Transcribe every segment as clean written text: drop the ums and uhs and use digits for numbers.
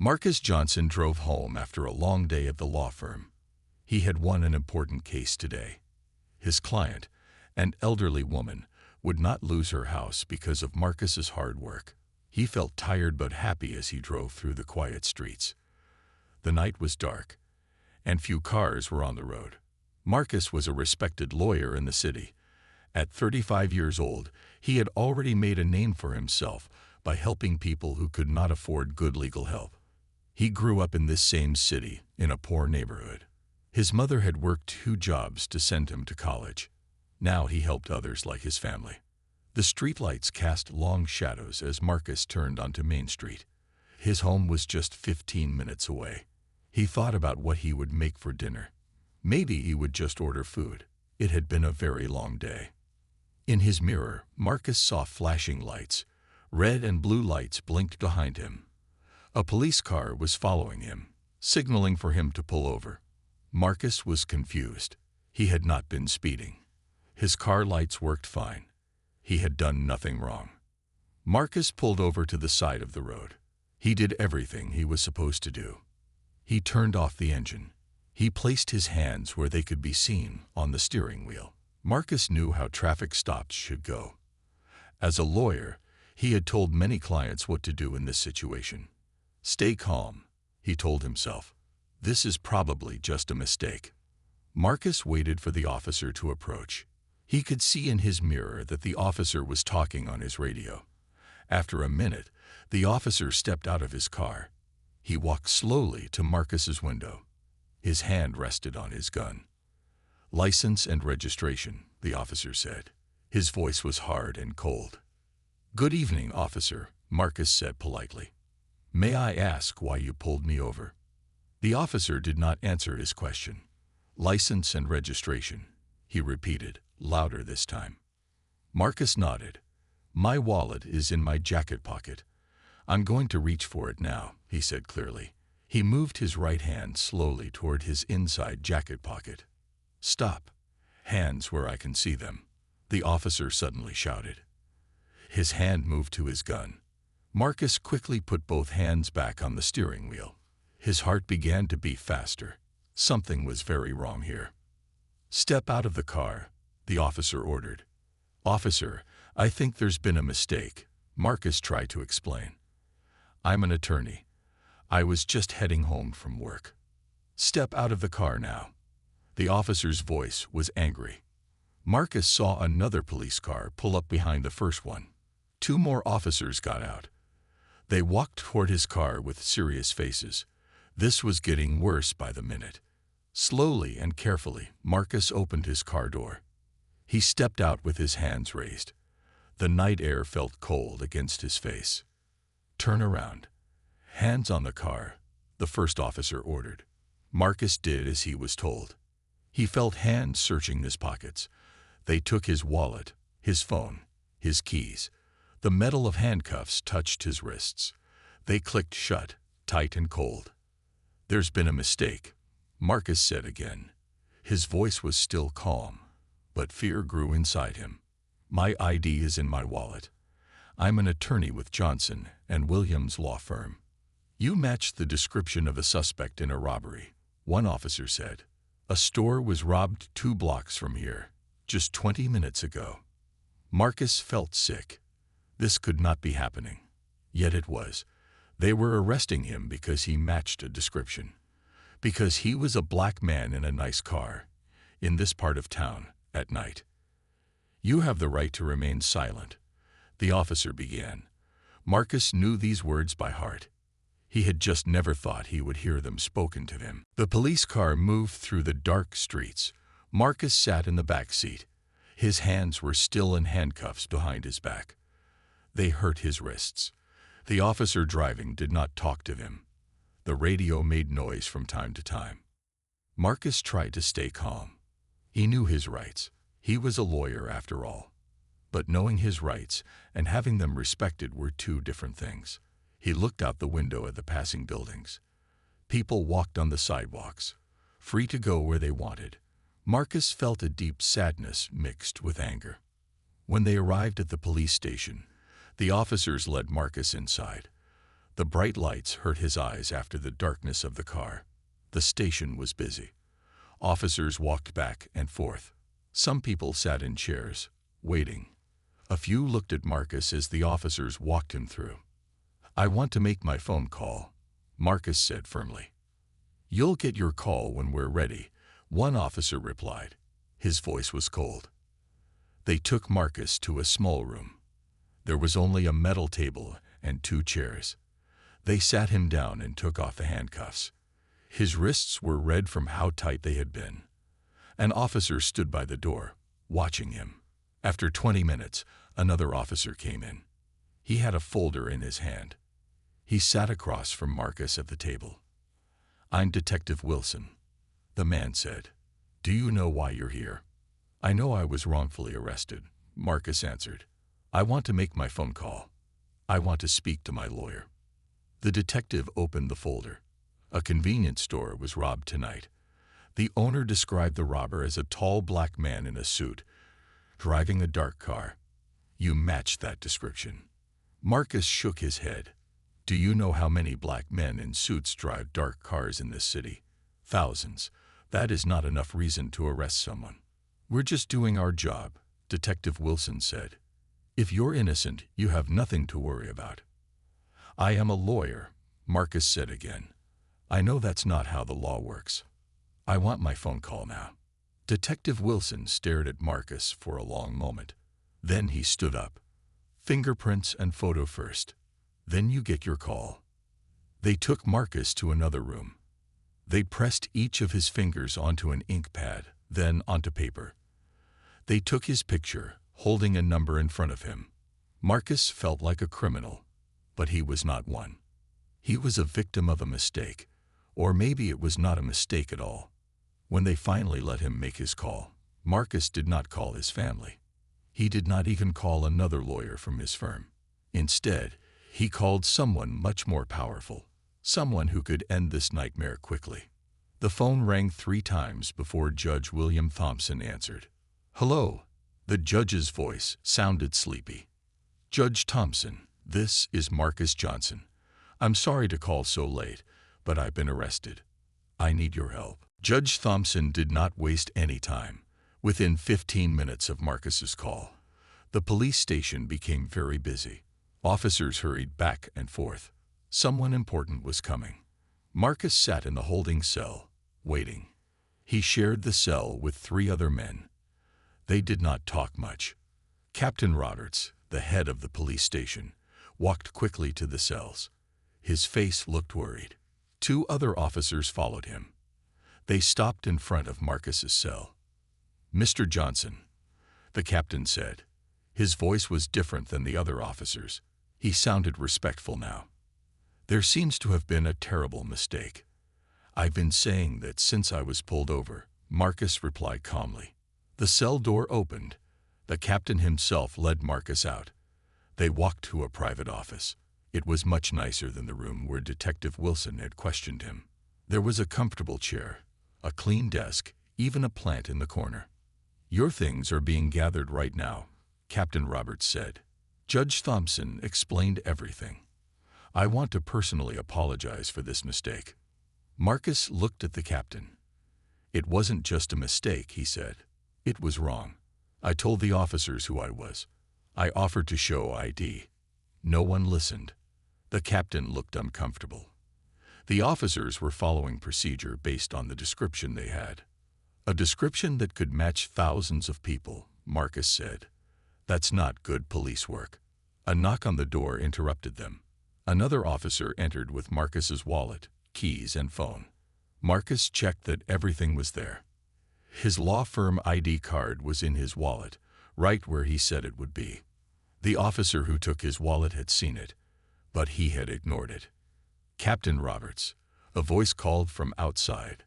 Marcus Johnson drove home after a long day at the law firm. He had won an important case today. His client, an elderly woman, would not lose her house because of Marcus's hard work. He felt tired but happy as he drove through the quiet streets. The night was dark, and few cars were on the road. Marcus was a respected lawyer in the city. At 35 years old, he had already made a name for himself by helping people who could not afford good legal help. He grew up in this same city, in a poor neighborhood. His mother had worked 2 jobs to send him to college. Now he helped others like his family. The streetlights cast long shadows as Marcus turned onto Main Street. His home was just 15 minutes away. He thought about what he would make for dinner. Maybe he would just order food. It had been a very long day. In his mirror, Marcus saw flashing lights. Red and blue lights blinked behind him. A police car was following him, signaling for him to pull over. Marcus was confused. He had not been speeding. His car lights worked fine. He had done nothing wrong. Marcus pulled over to the side of the road. He did everything he was supposed to do. He turned off the engine. He placed his hands where they could be seen on the steering wheel. Marcus knew how traffic stops should go. As a lawyer, he had told many clients what to do in this situation. Stay calm, he told himself. This is probably just a mistake. Marcus waited for the officer to approach. He could see in his mirror that the officer was talking on his radio. After a minute, the officer stepped out of his car. He walked slowly to Marcus's window. His hand rested on his gun. "License and registration," the officer said. His voice was hard and cold. "Good evening, officer," Marcus said politely. "May I ask why you pulled me over?" The officer did not answer his question. "License and registration," he repeated, louder this time. Marcus nodded. "My wallet is in my jacket pocket. I'm going to reach for it now," he said clearly. He moved his right hand slowly toward his inside jacket pocket. "Stop. Hands where I can see them," the officer suddenly shouted. His hand moved to his gun. Marcus quickly put both hands back on the steering wheel. His heart began to beat faster. Something was very wrong here. "Step out of the car," the officer ordered. "Officer, I think there's been a mistake," Marcus tried to explain. "I'm an attorney. I was just heading home from work." "Step out of the car now." The officer's voice was angry. Marcus saw another police car pull up behind the first one. 2 more officers got out. They walked toward his car with serious faces. This was getting worse by the minute. Slowly and carefully, Marcus opened his car door. He stepped out with his hands raised. The night air felt cold against his face. "Turn around." "Hands on the car," the first officer ordered. Marcus did as he was told. He felt hands searching his pockets. They took his wallet, his phone, his keys. The metal of handcuffs touched his wrists. They clicked shut, tight and cold. "There's been a mistake," Marcus said again. His voice was still calm, but fear grew inside him. "My ID is in my wallet. I'm an attorney with Johnson and Williams law firm." "You matched the description of a suspect in a robbery," one officer said. "A store was robbed 2 blocks from here, just 20 minutes ago." Marcus felt sick. This could not be happening. Yet it was. They were arresting him because he matched a description. Because he was a black man in a nice car, in this part of town, at night. "You have the right to remain silent," the officer began. Marcus knew these words by heart. He had just never thought he would hear them spoken to him. The police car moved through the dark streets. Marcus sat in the back seat. His hands were still in handcuffs behind his back. They hurt his wrists. The officer driving did not talk to him. The radio made noise from time to time. Marcus tried to stay calm. He knew his rights. He was a lawyer after all. But knowing his rights and having them respected were 2 different things. He looked out the window at the passing buildings. People walked on the sidewalks, free to go where they wanted. Marcus felt a deep sadness mixed with anger. When they arrived at the police station, the officers led Marcus inside. The bright lights hurt his eyes after the darkness of the car. The station was busy. Officers walked back and forth. Some people sat in chairs, waiting. A few looked at Marcus as the officers walked him through. "I want to make my phone call," Marcus said firmly. "You'll get your call when we're ready," one officer replied. His voice was cold. They took Marcus to a small room. There was only a metal table and 2 chairs. They sat him down and took off the handcuffs. His wrists were red from how tight they had been. An officer stood by the door, watching him. After 20 minutes, another officer came in. He had a folder in his hand. He sat across from Marcus at the table. "I'm Detective Wilson," the man said. "Do you know why you're here?" "I know I was wrongfully arrested," Marcus answered. "I want to make my phone call. I want to speak to my lawyer." The detective opened the folder. A convenience store was robbed tonight. The owner described the robber as a tall black man in a suit, driving a dark car. "You match that description." Marcus shook his head. "Do you know how many black men in suits drive dark cars in this city? Thousands. That is not enough reason to arrest someone." "We're just doing our job," Detective Wilson said. "If you're innocent, you have nothing to worry about." "I am a lawyer," Marcus said again. "I know that's not how the law works. I want my phone call now." Detective Wilson stared at Marcus for a long moment. Then he stood up. "Fingerprints and photo first. Then you get your call." They took Marcus to another room. They pressed each of his fingers onto an ink pad, then onto paper. They took his picture, holding a number in front of him. Marcus felt like a criminal, but he was not one. He was a victim of a mistake, or maybe it was not a mistake at all. When they finally let him make his call, Marcus did not call his family. He did not even call another lawyer from his firm. Instead, he called someone much more powerful, someone who could end this nightmare quickly. The phone rang 3 times before Judge William Thompson answered. "Hello." The judge's voice sounded sleepy. "Judge Thompson, this is Marcus Johnson. I'm sorry to call so late, but I've been arrested. I need your help." Judge Thompson did not waste any time. Within 15 minutes of Marcus's call, the police station became very busy. Officers hurried back and forth. Someone important was coming. Marcus sat in the holding cell, waiting. He shared the cell with 3 other men. They did not talk much. Captain Roberts, the head of the police station, walked quickly to the cells. His face looked worried. 2 other officers followed him. They stopped in front of Marcus's cell. "Mr. Johnson," the captain said. His voice was different than the other officers. He sounded respectful now. "There seems to have been a terrible mistake. I've been saying that since I was pulled over," Marcus replied calmly. The cell door opened. The captain himself led Marcus out. They walked to a private office. It was much nicer than the room where Detective Wilson had questioned him. There was a comfortable chair, a clean desk, even a plant in the corner. "Your things are being gathered right now," Captain Roberts said. Judge Thompson explained everything. "I want to personally apologize for this mistake." Marcus looked at the captain. "It wasn't just a mistake," he said. "It was wrong. I told the officers who I was. I offered to show ID. No one listened." The captain looked uncomfortable. The officers were following procedure based on the description they had. "A description that could match thousands of people," Marcus said. "That's not good police work." A knock on the door interrupted them. Another officer entered with Marcus's wallet, keys, and phone. Marcus checked that everything was there. His law firm ID card was in his wallet, right where he said it would be. The officer who took his wallet had seen it, but he had ignored it. "Captain Roberts," a voice called from outside.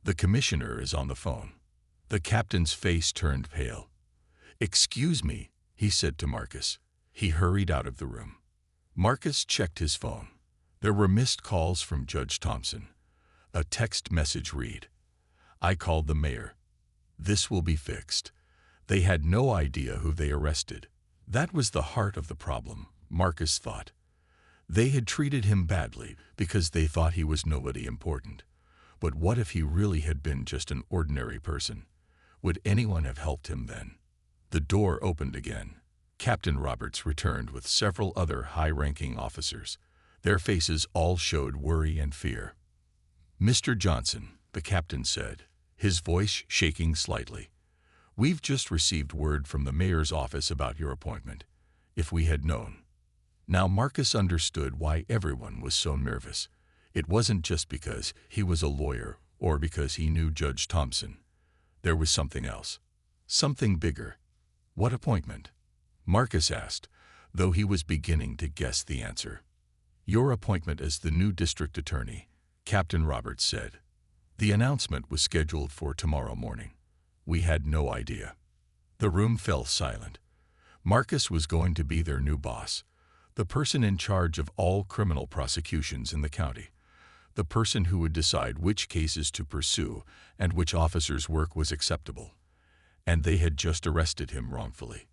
"The commissioner is on the phone." The captain's face turned pale. "Excuse me," he said to Marcus. He hurried out of the room. Marcus checked his phone. There were missed calls from Judge Thompson. A text message read, "I called the mayor. This will be fixed." They had no idea who they arrested. That was the heart of the problem, Marcus thought. They had treated him badly because they thought he was nobody important. But what if he really had been just an ordinary person? Would anyone have helped him then? The door opened again. Captain Roberts returned with several other high-ranking officers. Their faces all showed worry and fear. "Mr. Johnson," the captain said, his voice shaking slightly, "we've just received word from the mayor's office about your appointment. If we had known." Now Marcus understood why everyone was so nervous. It wasn't just because he was a lawyer or because he knew Judge Thompson. There was something else. Something bigger. "What appointment?" Marcus asked, though he was beginning to guess the answer. "Your appointment as the new district attorney," Captain Roberts said. "The announcement was scheduled for tomorrow morning. We had no idea." The room fell silent. Marcus was going to be their new boss, the person in charge of all criminal prosecutions in the county, the person who would decide which cases to pursue and which officer's work was acceptable. And they had just arrested him wrongfully.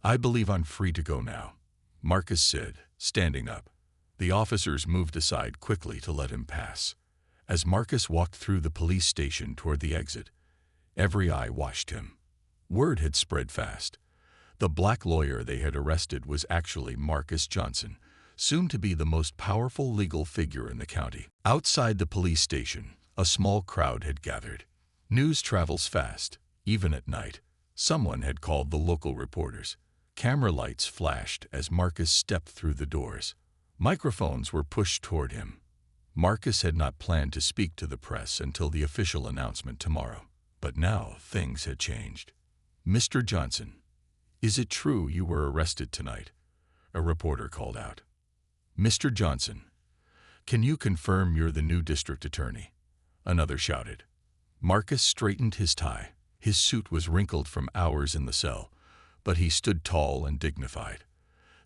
"I believe I'm free to go now," Marcus said, standing up. The officers moved aside quickly to let him pass. As Marcus walked through the police station toward the exit, every eye watched him. Word had spread fast. The black lawyer they had arrested was actually Marcus Johnson, soon to be the most powerful legal figure in the county. Outside the police station, a small crowd had gathered. News travels fast, even at night. Someone had called the local reporters. Camera lights flashed as Marcus stepped through the doors. Microphones were pushed toward him. Marcus had not planned to speak to the press until the official announcement tomorrow. But now things had changed. "Mr. Johnson, is it true you were arrested tonight?" a reporter called out. "Mr. Johnson, can you confirm you're the new district attorney?" another shouted. Marcus straightened his tie. His suit was wrinkled from hours in the cell, but he stood tall and dignified.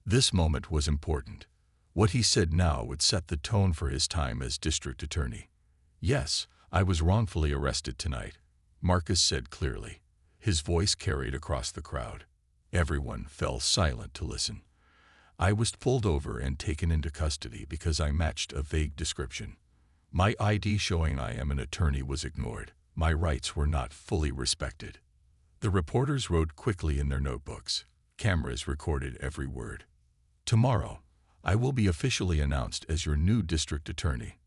This moment was important. What he said now would set the tone for his time as district attorney. "Yes, I was wrongfully arrested tonight," Marcus said clearly. His voice carried across the crowd. Everyone fell silent to listen. "I was pulled over and taken into custody because I matched a vague description. My ID showing I am an attorney was ignored. My rights were not fully respected." The reporters wrote quickly in their notebooks. Cameras recorded every word. "Tomorrow, I will be officially announced as your new district attorney,"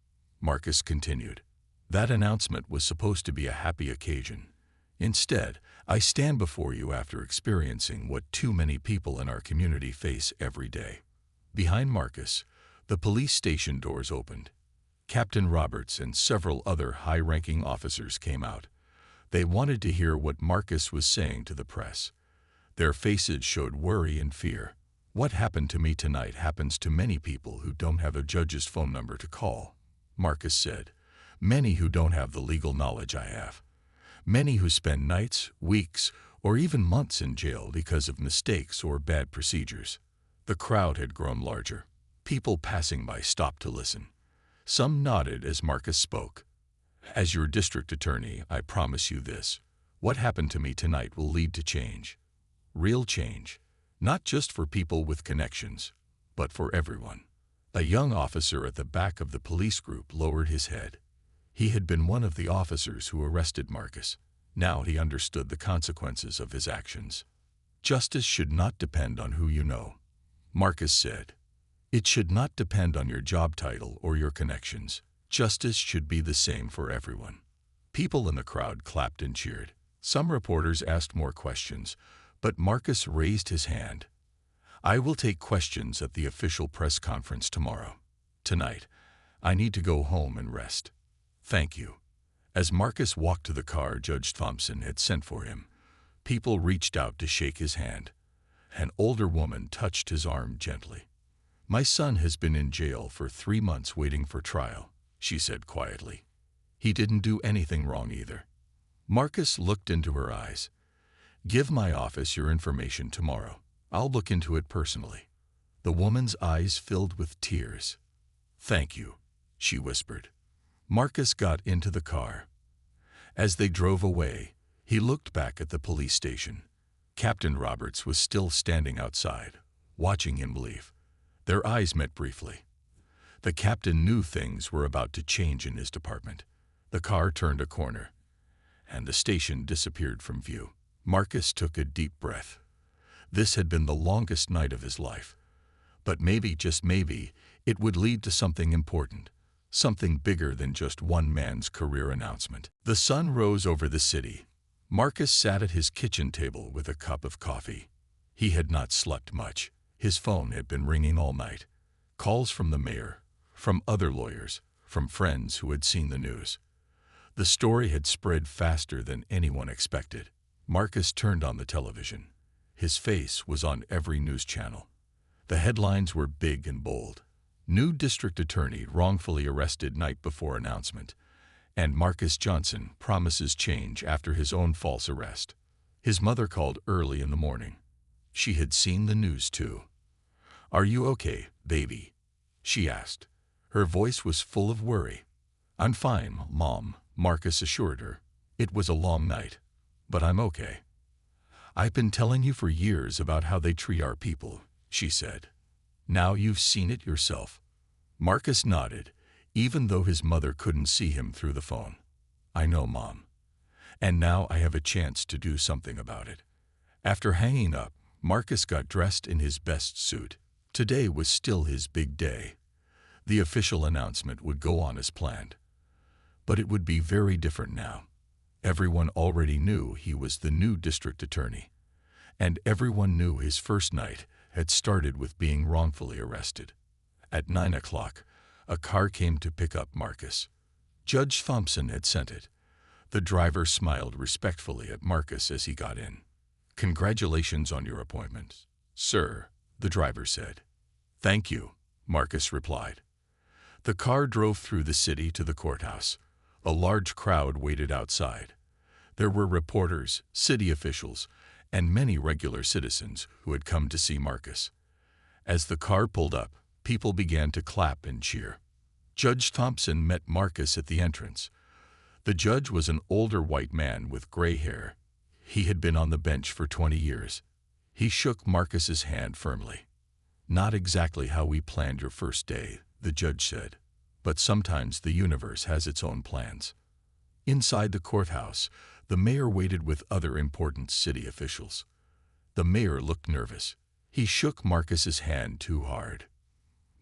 Marcus continued. "That announcement was supposed to be a happy occasion. Instead, I stand before you after experiencing what too many people in our community face every day." Behind Marcus, the police station doors opened. Captain Roberts and several other high-ranking officers came out. They wanted to hear what Marcus was saying to the press. Their faces showed worry and fear. "What happened to me tonight happens to many people who don't have a judge's phone number to call," Marcus said. "Many who don't have the legal knowledge I have. Many who spend nights, weeks, or even months in jail because of mistakes or bad procedures." The crowd had grown larger. People passing by stopped to listen. Some nodded as Marcus spoke. "As your district attorney, I promise you this. What happened to me tonight will lead to change. Real change. Not just for people with connections, but for everyone." A young officer at the back of the police group lowered his head. He had been one of the officers who arrested Marcus. Now he understood the consequences of his actions. "Justice should not depend on who you know," Marcus said. "It should not depend on your job title or your connections. Justice should be the same for everyone." People in the crowd clapped and cheered. Some reporters asked more questions, but Marcus raised his hand. "I will take questions at the official press conference tomorrow. Tonight, I need to go home and rest. Thank you." As Marcus walked to the car Judge Thompson had sent for him, people reached out to shake his hand. An older woman touched his arm gently. "My son has been in jail for 3 months waiting for trial," she said quietly. "He didn't do anything wrong either." Marcus looked into her eyes. "Give my office your information tomorrow. I'll look into it personally." The woman's eyes filled with tears. "Thank you," she whispered. Marcus got into the car. As they drove away, he looked back at the police station. Captain Roberts was still standing outside, watching him leave. Their eyes met briefly. The captain knew things were about to change in his department. The car turned a corner, and the station disappeared from view. Marcus took a deep breath. This had been the longest night of his life. But maybe, just maybe, it would lead to something important, something bigger than just one man's career announcement. The sun rose over the city. Marcus sat at his kitchen table with a cup of coffee. He had not slept much. His phone had been ringing all night. Calls from the mayor, from other lawyers, from friends who had seen the news. The story had spread faster than anyone expected. Marcus turned on the television. His face was on every news channel. The headlines were big and bold. New district attorney wrongfully arrested night before announcement. And Marcus Johnson promises change after his own false arrest. His mother called early in the morning. She had seen the news too. "Are you okay, baby?" she asked. Her voice was full of worry. "I'm fine, Mom," Marcus assured her. "It was a long night, but I'm okay." "I've been telling you for years about how they treat our people," she said. "Now you've seen it yourself." Marcus nodded, even though his mother couldn't see him through the phone. "I know, Mom. And now I have a chance to do something about it." After hanging up, Marcus got dressed in his best suit. Today was still his big day. The official announcement would go on as planned. But it would be very different now. Everyone already knew he was the new district attorney. And everyone knew his first night had started with being wrongfully arrested. At 9 o'clock, a car came to pick up Marcus. Judge Thompson had sent it. The driver smiled respectfully at Marcus as he got in. "Congratulations on your appointment, sir," the driver said. "Thank you," Marcus replied. The car drove through the city to the courthouse. A large crowd waited outside. There were reporters, city officials, and many regular citizens who had come to see Marcus. As the car pulled up, people began to clap and cheer. Judge Thompson met Marcus at the entrance. The judge was an older white man with gray hair. He had been on the bench for 20 years. He shook Marcus's hand firmly. "Not exactly how we planned your first day," the judge said, "but sometimes the universe has its own plans." Inside the courthouse, the mayor waited with other important city officials. The mayor looked nervous. He shook Marcus's hand too hard.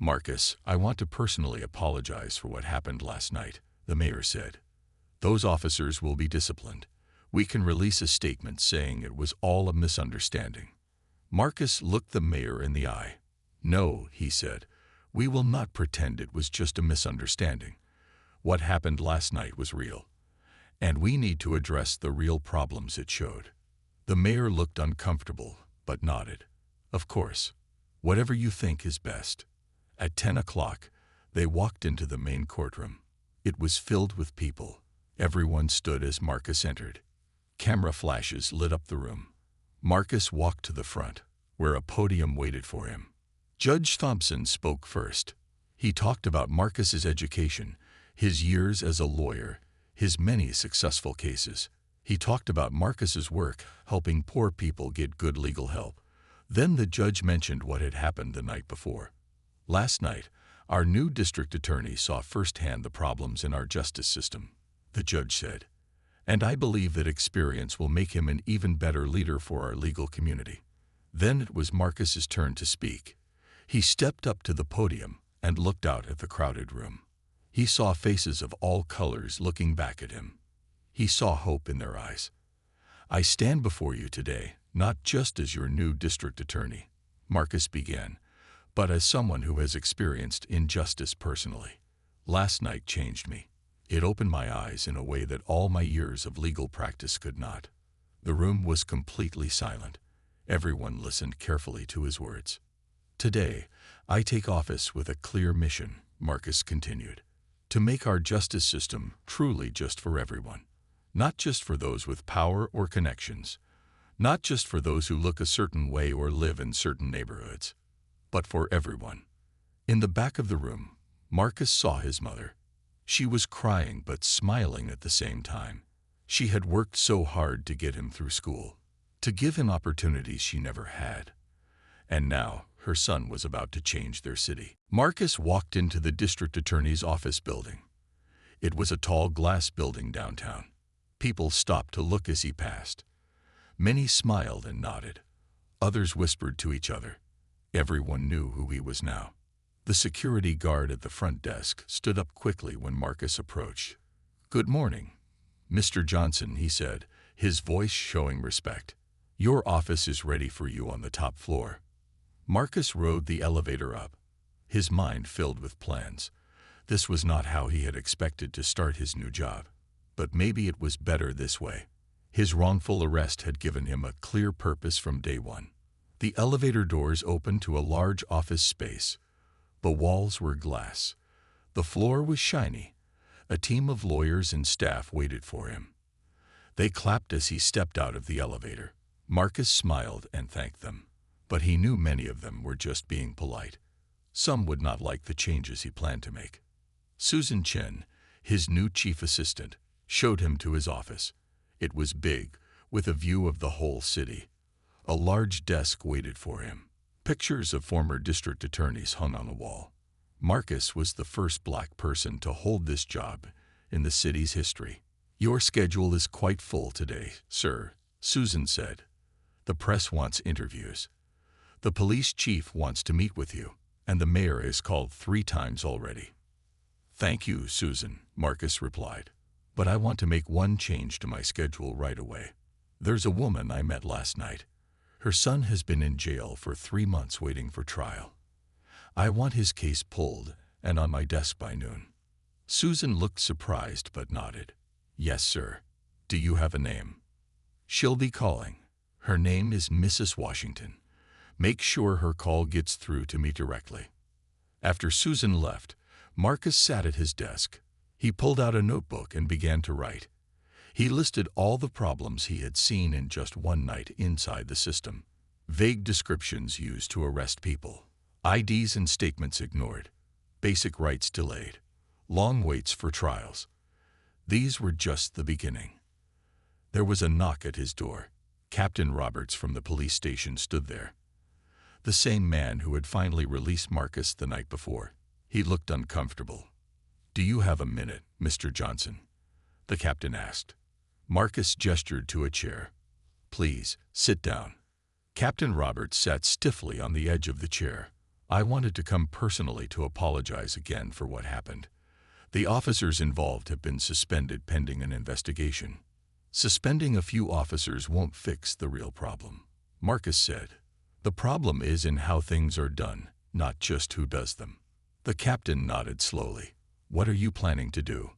"Marcus, I want to personally apologize for what happened last night," the mayor said. "Those officers will be disciplined. We can release a statement saying it was all a misunderstanding." Marcus looked the mayor in the eye. "No," he said, "we will not pretend it was just a misunderstanding. What happened last night was real, and we need to address the real problems it showed." The mayor looked uncomfortable, but nodded. "Of course, whatever you think is best." At 10 o'clock, they walked into the main courtroom. It was filled with people. Everyone stood as Marcus entered. Camera flashes lit up the room. Marcus walked to the front, where a podium waited for him. Judge Thompson spoke first. He talked about Marcus's education, his years as a lawyer, his many successful cases. He talked about Marcus's work helping poor people get good legal help. Then the judge mentioned what had happened the night before. "Last night, our new district attorney saw firsthand the problems in our justice system," the judge said. "And I believe that experience will make him an even better leader for our legal community." Then it was Marcus's turn to speak. He stepped up to the podium and looked out at the crowded room. He saw faces of all colors looking back at him. He saw hope in their eyes. "I stand before you today, not just as your new district attorney," Marcus began, "but as someone who has experienced injustice personally. Last night changed me. It opened my eyes in a way that all my years of legal practice could not." The room was completely silent. Everyone listened carefully to his words. "Today, I take office with a clear mission," Marcus continued, "to make our justice system truly just for everyone. Not just for those with power or connections. Not just for those who look a certain way or live in certain neighborhoods. But for everyone." In the back of the room, Marcus saw his mother. She was crying but smiling at the same time. She had worked so hard to get him through school, to give him opportunities she never had. And now, her son was about to change their city. Marcus walked into the district attorney's office building. It was a tall glass building downtown. People stopped to look as he passed. Many smiled and nodded. Others whispered to each other. Everyone knew who he was now. The security guard at the front desk stood up quickly when Marcus approached. "Good morning, Mr. Johnson," he said, his voice showing respect. "Your office is ready for you on the top floor." Marcus rode the elevator up, his mind filled with plans. This was not how he had expected to start his new job. But maybe it was better this way. His wrongful arrest had given him a clear purpose from day one. The elevator doors opened to a large office space. The walls were glass. The floor was shiny. A team of lawyers and staff waited for him. They clapped as he stepped out of the elevator. Marcus smiled and thanked them. But he knew many of them were just being polite. Some would not like the changes he planned to make. Susan Chen, his new chief assistant, showed him to his office. It was big, with a view of the whole city. A large desk waited for him. Pictures of former district attorneys hung on the wall. Marcus was the first black person to hold this job in the city's history. "Your schedule is quite full today, sir," Susan said. "The press wants interviews. The police chief wants to meet with you, and the mayor has called 3 times already." "Thank you, Susan," Marcus replied. "But I want to make one change to my schedule right away. There's a woman I met last night. Her son has been in jail for 3 months waiting for trial. I want his case pulled and on my desk by noon." Susan looked surprised but nodded. "Yes, sir. Do you have a name?" "She'll be calling. Her name is Mrs. Washington. Make sure her call gets through to me directly." After Susan left, Marcus sat at his desk. He pulled out a notebook and began to write. He listed all the problems he had seen in just one night inside the system. Vague descriptions used to arrest people. IDs and statements ignored. Basic rights delayed. Long waits for trials. These were just the beginning. There was a knock at his door. Captain Roberts from the police station stood there. The same man who had finally released Marcus the night before. He looked uncomfortable. "Do you have a minute, Mr. Johnson?" the captain asked. Marcus gestured to a chair. "Please, sit down." Captain Roberts sat stiffly on the edge of the chair. "I wanted to come personally to apologize again for what happened. The officers involved have been suspended pending an investigation." "Suspending a few officers won't fix the real problem," Marcus said. "The problem is in how things are done, not just who does them." The captain nodded slowly. "What are you planning to do?"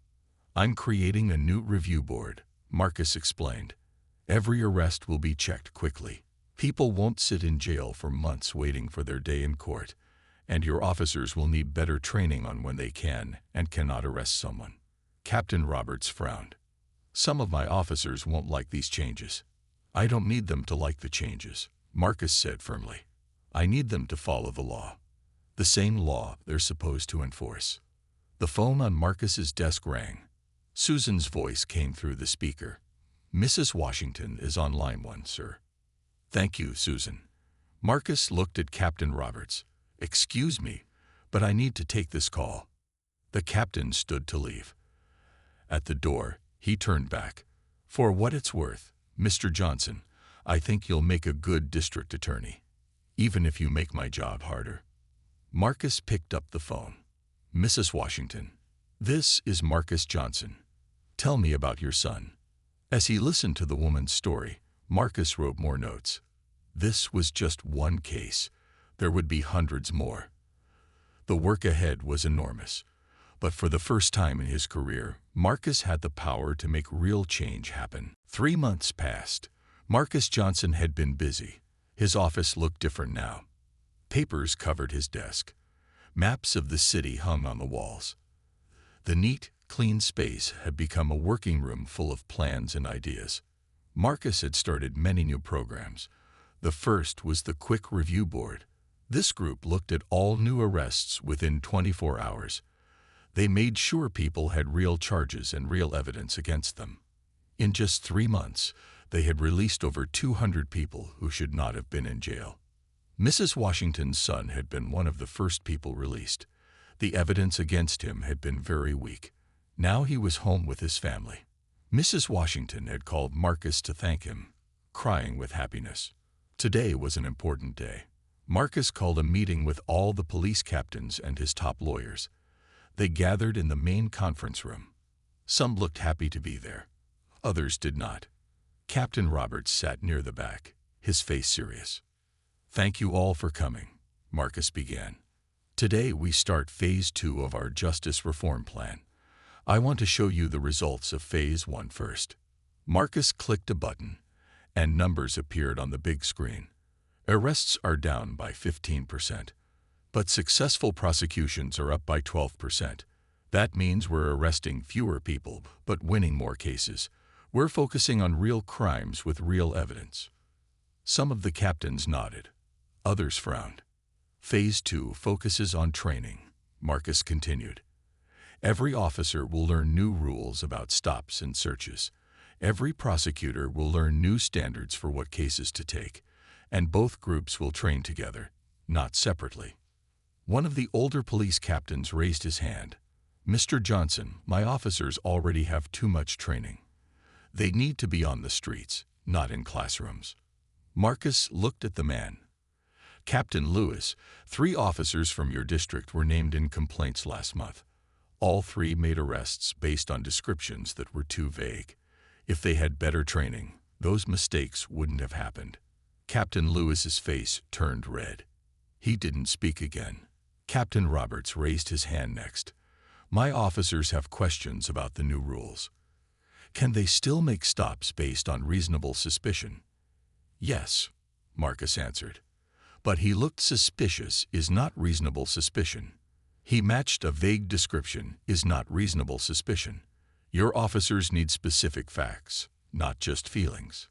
"I'm creating a new review board," Marcus explained. "Every arrest will be checked quickly. People won't sit in jail for months waiting for their day in court, and your officers will need better training on when they can and cannot arrest someone." Captain Roberts frowned. "Some of my officers won't like these changes." "I don't need them to like the changes," Marcus said firmly. "I need them to follow the law. The same law they're supposed to enforce." The phone on Marcus's desk rang. Susan's voice came through the speaker. "Mrs. Washington is on line 1, sir." "Thank you, Susan." Marcus looked at Captain Roberts. "Excuse me, but I need to take this call." The captain stood to leave. At the door, he turned back. "For what it's worth, Mr. Johnson, I think you'll make a good district attorney, even if you make my job harder." Marcus picked up the phone. "Mrs. Washington, this is Marcus Johnson. Tell me about your son." As he listened to the woman's story, Marcus wrote more notes. This was just one case. There would be hundreds more. The work ahead was enormous. But for the first time in his career, Marcus had the power to make real change happen. 3 months passed. Marcus Johnson had been busy. His office looked different now. Papers covered his desk. Maps of the city hung on the walls. The neat, clean space had become a working room full of plans and ideas. Marcus had started many new programs. The first was the Quick Review Board. This group looked at all new arrests within 24 hours. They made sure people had real charges and real evidence against them. In just 3 months, they had released over 200 people who should not have been in jail. Mrs. Washington's son had been one of the first people released. The evidence against him had been very weak. Now he was home with his family. Mrs. Washington had called Marcus to thank him, crying with happiness. Today was an important day. Marcus called a meeting with all the police captains and his top lawyers. They gathered in the main conference room. Some looked happy to be there. Others did not. Captain Roberts sat near the back, his face serious. "Thank you all for coming," Marcus began. "Today we start Phase 2 of our Justice Reform Plan. I want to show you the results of Phase 1 first." Marcus clicked a button, and numbers appeared on the big screen. Arrests are down by 15%, but successful prosecutions are up by 12%. That means we're arresting fewer people, but winning more cases. We're focusing on real crimes with real evidence. Some of the captains nodded. Others frowned. Phase 2 focuses on training, Marcus continued. Every officer will learn new rules about stops and searches. Every prosecutor will learn new standards for what cases to take, and both groups will train together, not separately. One of the older police captains raised his hand. "Mr. Johnson, my officers already have too much training. They need to be on the streets, not in classrooms." Marcus looked at the man. "Captain Lewis, 3 officers from your district were named in complaints last month. All 3 made arrests based on descriptions that were too vague. If they had better training, those mistakes wouldn't have happened." Captain Lewis's face turned red. He didn't speak again. Captain Roberts raised his hand next. "My officers have questions about the new rules. Can they still make stops based on reasonable suspicion?" "Yes," Marcus answered. "But he looked suspicious is not reasonable suspicion. He matched a vague description is not reasonable suspicion. Your officers need specific facts, not just feelings."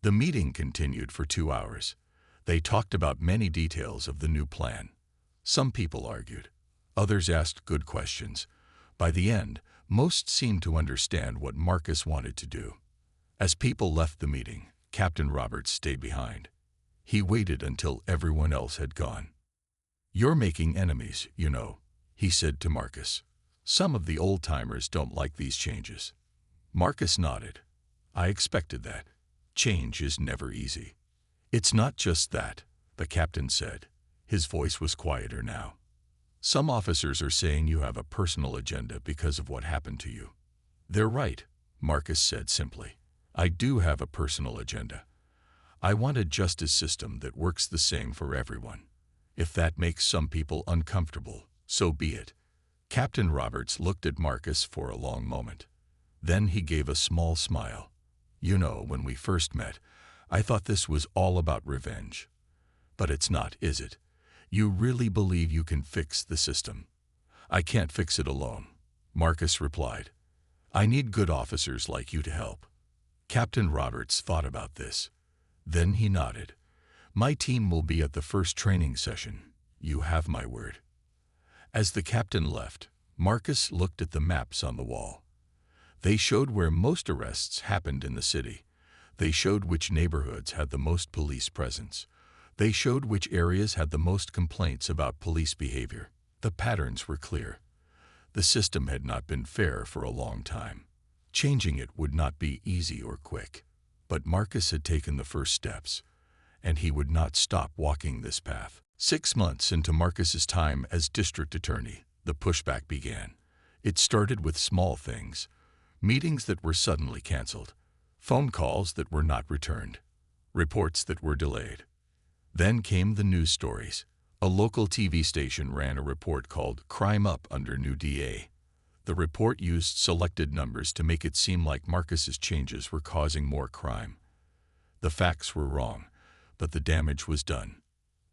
The meeting continued for 2 hours. They talked about many details of the new plan. Some people argued. Others asked good questions. By the end, most seemed to understand what Marcus wanted to do. As people left the meeting, Captain Roberts stayed behind. He waited until everyone else had gone. "You're making enemies, you know," he said to Marcus. "Some of the old-timers don't like these changes." Marcus nodded. "I expected that. Change is never easy." "It's not just that," the captain said. His voice was quieter now. "Some officers are saying you have a personal agenda because of what happened to you." "They're right," Marcus said simply. "I do have a personal agenda. I want a justice system that works the same for everyone. If that makes some people uncomfortable, so be it." Captain Roberts looked at Marcus for a long moment. Then he gave a small smile. "You know, when we first met, I thought this was all about revenge. But it's not, is it? You really believe you can fix the system?" "I can't fix it alone," Marcus replied. "I need good officers like you to help." Captain Roberts thought about this. Then he nodded. "My team will be at the first training session. You have my word." As the captain left, Marcus looked at the maps on the wall. They showed where most arrests happened in the city. They showed which neighborhoods had the most police presence. They showed which areas had the most complaints about police behavior. The patterns were clear. The system had not been fair for a long time. Changing it would not be easy or quick. But Marcus had taken the first steps, and he would not stop walking this path. 6 months into Marcus's time as district attorney, the pushback began. It started with small things. Meetings that were suddenly canceled. Phone calls that were not returned. Reports that were delayed. Then came the news stories. A local TV station ran a report called "Crime Up Under New DA." The report used selected numbers to make it seem like Marcus's changes were causing more crime. The facts were wrong, but the damage was done.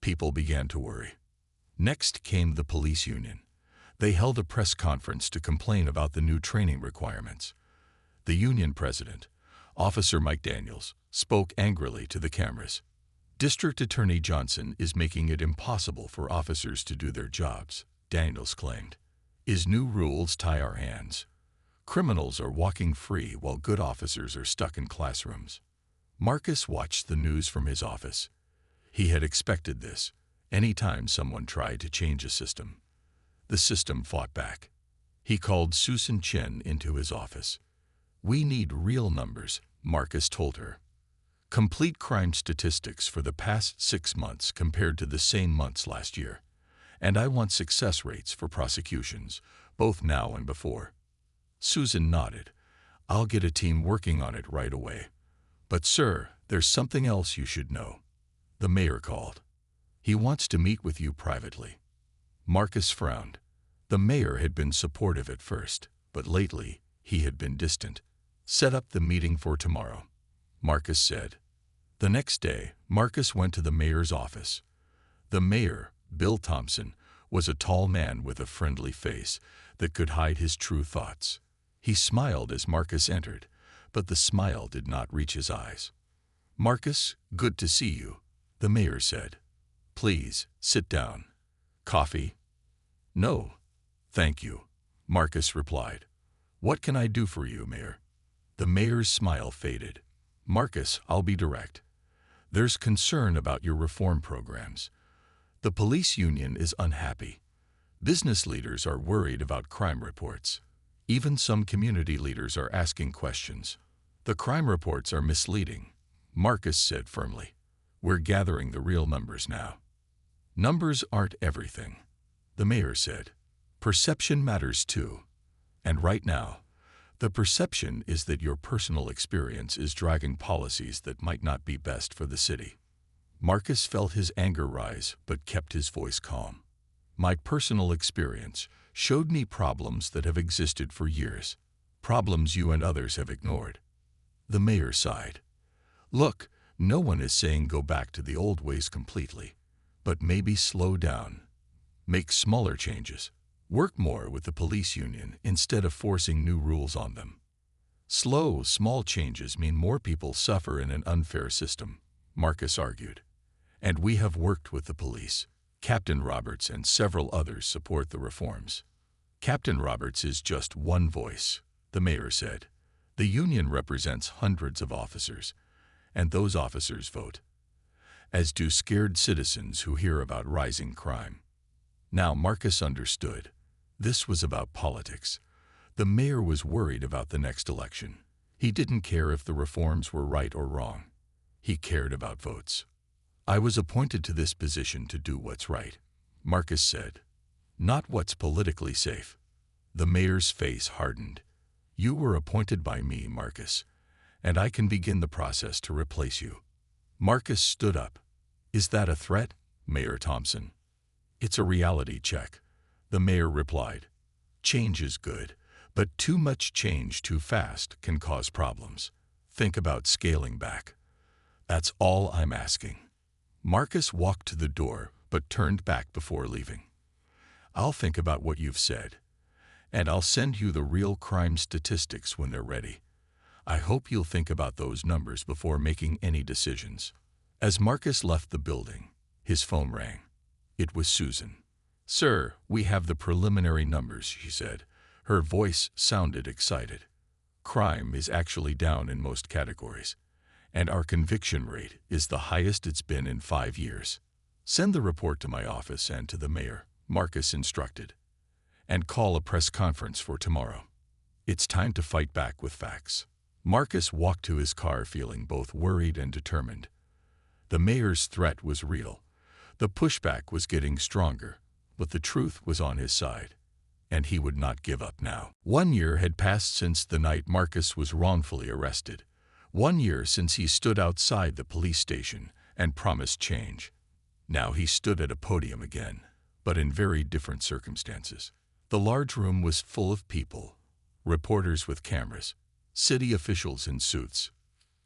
People began to worry. Next came the police union. They held a press conference to complain about the new training requirements. The union president, Officer Mike Daniels, spoke angrily to the cameras. "District Attorney Johnson is making it impossible for officers to do their jobs," Daniels claimed. "His new rules tie our hands. Criminals are walking free while good officers are stuck in classrooms." Marcus watched the news from his office. He had expected this. Any time someone tried to change a system, the system fought back. He called Susan Chen into his office. "We need real numbers," Marcus told her. "Complete crime statistics for the past 6 months compared to the same months last year. And I want success rates for prosecutions, both now and before." Susan nodded. "I'll get a team working on it right away. But sir, there's something else you should know." The mayor called. "He wants to meet with you privately." Marcus frowned. The mayor had been supportive at first, but lately he had been distant. "Set up the meeting for tomorrow," Marcus said. The next day, Marcus went to the mayor's office. The mayor, Bill Thompson, was a tall man with a friendly face that could hide his true thoughts. He smiled as Marcus entered, but the smile did not reach his eyes. "Marcus, good to see you," the mayor said. "Please, sit down. Coffee?" "No, thank you," Marcus replied. "What can I do for you, Mayor?" The mayor's smile faded. "Marcus, I'll be direct. There's concern about your reform programs. The police union is unhappy. Business leaders are worried about crime reports. Even some community leaders are asking questions. The crime reports are misleading," Marcus said firmly. "We're gathering the real numbers now." "Numbers aren't everything," the mayor said. "Perception matters too. And right now, the perception is that your personal experience is driving policies that might not be best for the city." Marcus felt his anger rise, but kept his voice calm. "My personal experience showed me problems that have existed for years, problems you and others have ignored." The mayor sighed. "Look, no one is saying go back to the old ways completely, but maybe slow down. Make smaller changes. Work more with the police union instead of forcing new rules on them." "Slow, small changes mean more people suffer in an unfair system," Marcus argued. "And we have worked with the police. Captain Roberts and several others support the reforms." "Captain Roberts is just one voice," the mayor said. "The union represents hundreds of officers, and those officers vote, as do scared citizens who hear about rising crime." Now Marcus understood. This was about politics. The mayor was worried about the next election. He didn't care if the reforms were right or wrong. He cared about votes. "I was appointed to this position to do what's right," Marcus said. "Not what's politically safe." The mayor's face hardened. "You were appointed by me, Marcus, and I can begin the process to replace you." Marcus stood up. "Is that a threat, Mayor Thompson?" "It's a reality check," the mayor replied. "Change is good, but too much change too fast can cause problems. Think about scaling back. That's all I'm asking." Marcus walked to the door, but turned back before leaving. "I'll think about what you've said, and I'll send you the real crime statistics when they're ready. I hope you'll think about those numbers before making any decisions." As Marcus left the building, his phone rang. It was Susan. "Sir, we have the preliminary numbers," she said. Her voice sounded excited. "Crime is actually down in most categories, and our conviction rate is the highest it's been in 5 years. Send the report to my office and to the mayor," Marcus instructed. "And call a press conference for tomorrow. It's time to fight back with facts." Marcus walked to his car feeling both worried and determined. The mayor's threat was real. The pushback was getting stronger, but the truth was on his side, and he would not give up now. 1 year had passed since the night Marcus was wrongfully arrested. 1 year since he stood outside the police station and promised change. Now he stood at a podium again, but in very different circumstances. The large room was full of people, reporters with cameras, city officials in suits,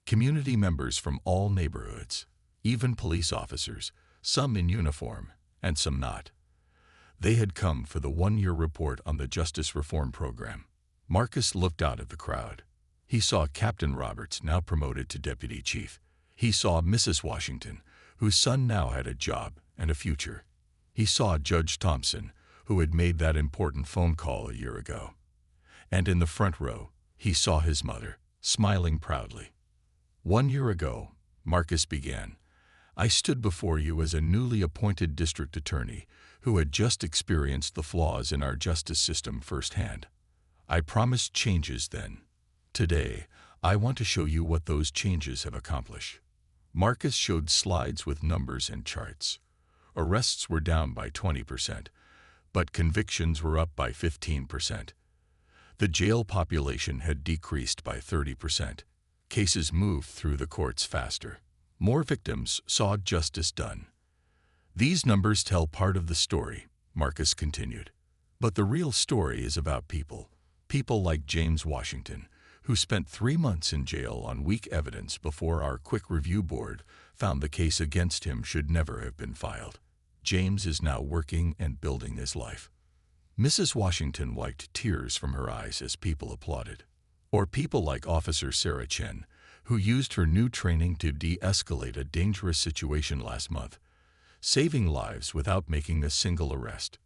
community members from all neighborhoods, even police officers, some in uniform and some not. They had come for the 1-year report on the justice reform program. Marcus looked out at the crowd. He saw Captain Roberts, now promoted to deputy chief. He saw Mrs. Washington, whose son now had a job and a future. He saw Judge Thompson, who had made that important phone call a year ago. And in the front row, he saw his mother, smiling proudly. 1 year ago, Marcus began, I stood before you as a newly appointed district attorney who had just experienced the flaws in our justice system firsthand. I promised changes then. Today, I want to show you what those changes have accomplished. Marcus showed slides with numbers and charts. Arrests were down by 20%, but convictions were up by 15%. The jail population had decreased by 30%. Cases moved through the courts faster. More victims saw justice done. These numbers tell part of the story, Marcus continued. But the real story is about people. People like James Washington, who spent 3 months in jail on weak evidence before our quick review board found the case against him should never have been filed. James is now working and building his life. Mrs. Washington wiped tears from her eyes as people applauded. Or people like Officer Sarah Chen, who used her new training to de-escalate a dangerous situation last month, saving lives without making a single arrest.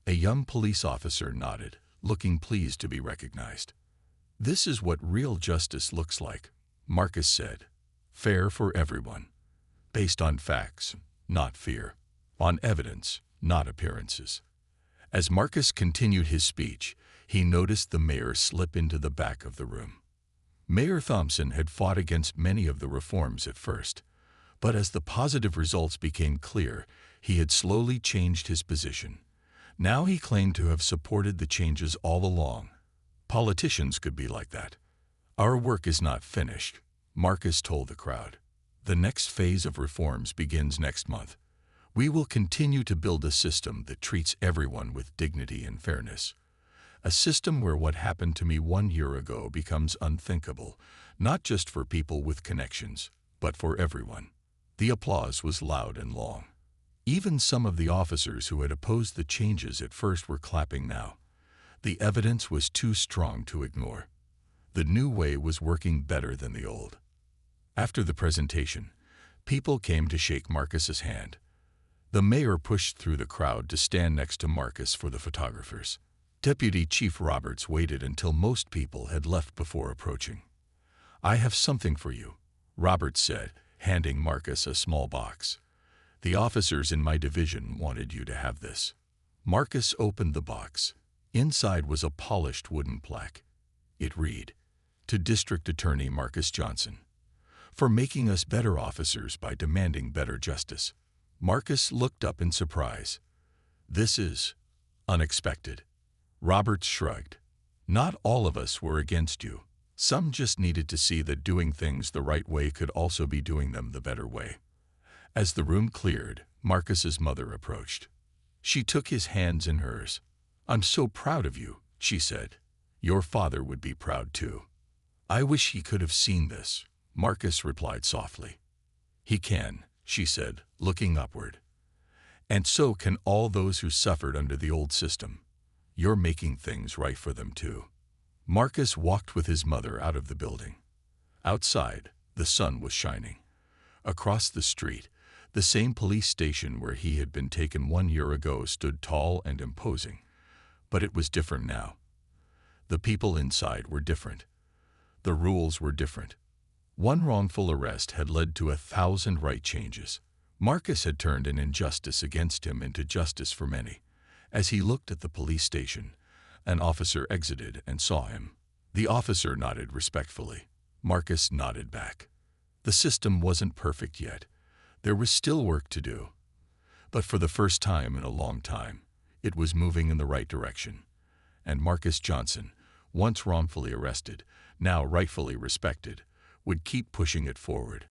A young police officer nodded, looking pleased to be recognized. This is what real justice looks like, Marcus said. Fair for everyone. Based on facts, not fear. On evidence, not appearances. As Marcus continued his speech, he noticed the mayor slip into the back of the room. Mayor Thompson had fought against many of the reforms at first, but as the positive results became clear, he had slowly changed his position. Now he claimed to have supported the changes all along. Politicians could be like that. Our work is not finished, Marcus told the crowd. The next phase of reforms begins next month. We will continue to build a system that treats everyone with dignity and fairness. A system where what happened to me 1 year ago becomes unthinkable, not just for people with connections, but for everyone. The applause was loud and long. Even some of the officers who had opposed the changes at first were clapping now. The evidence was too strong to ignore. The new way was working better than the old. After the presentation, people came to shake Marcus's hand. The mayor pushed through the crowd to stand next to Marcus for the photographers. Deputy Chief Roberts waited until most people had left before approaching. I have something for you, Roberts said, handing Marcus a small box. The officers in my division wanted you to have this. Marcus opened the box. Inside was a polished wooden plaque. It read, "To District Attorney Marcus Johnson, for making us better officers by demanding better justice." Marcus looked up in surprise. This is unexpected. Roberts shrugged. Not all of us were against you. Some just needed to see that doing things the right way could also be doing them the better way. As the room cleared, Marcus's mother approached. She took his hands in hers. I'm so proud of you, she said. Your father would be proud too. I wish he could have seen this, Marcus replied softly. He can, she said, looking upward. And so can all those who suffered under the old system. You're making things right for them too. Marcus walked with his mother out of the building. Outside, the sun was shining. Across the street, the same police station where he had been taken 1 year ago stood tall and imposing. But it was different now. The people inside were different. The rules were different. One wrongful arrest had led to 1,000 right changes. Marcus had turned an injustice against him into justice for many. As he looked at the police station, an officer exited and saw him. The officer nodded respectfully. Marcus nodded back. The system wasn't perfect yet. There was still work to do. But for the first time in a long time, it was moving in the right direction. And Marcus Johnson, once wrongfully arrested, now rightfully respected, would keep pushing it forward.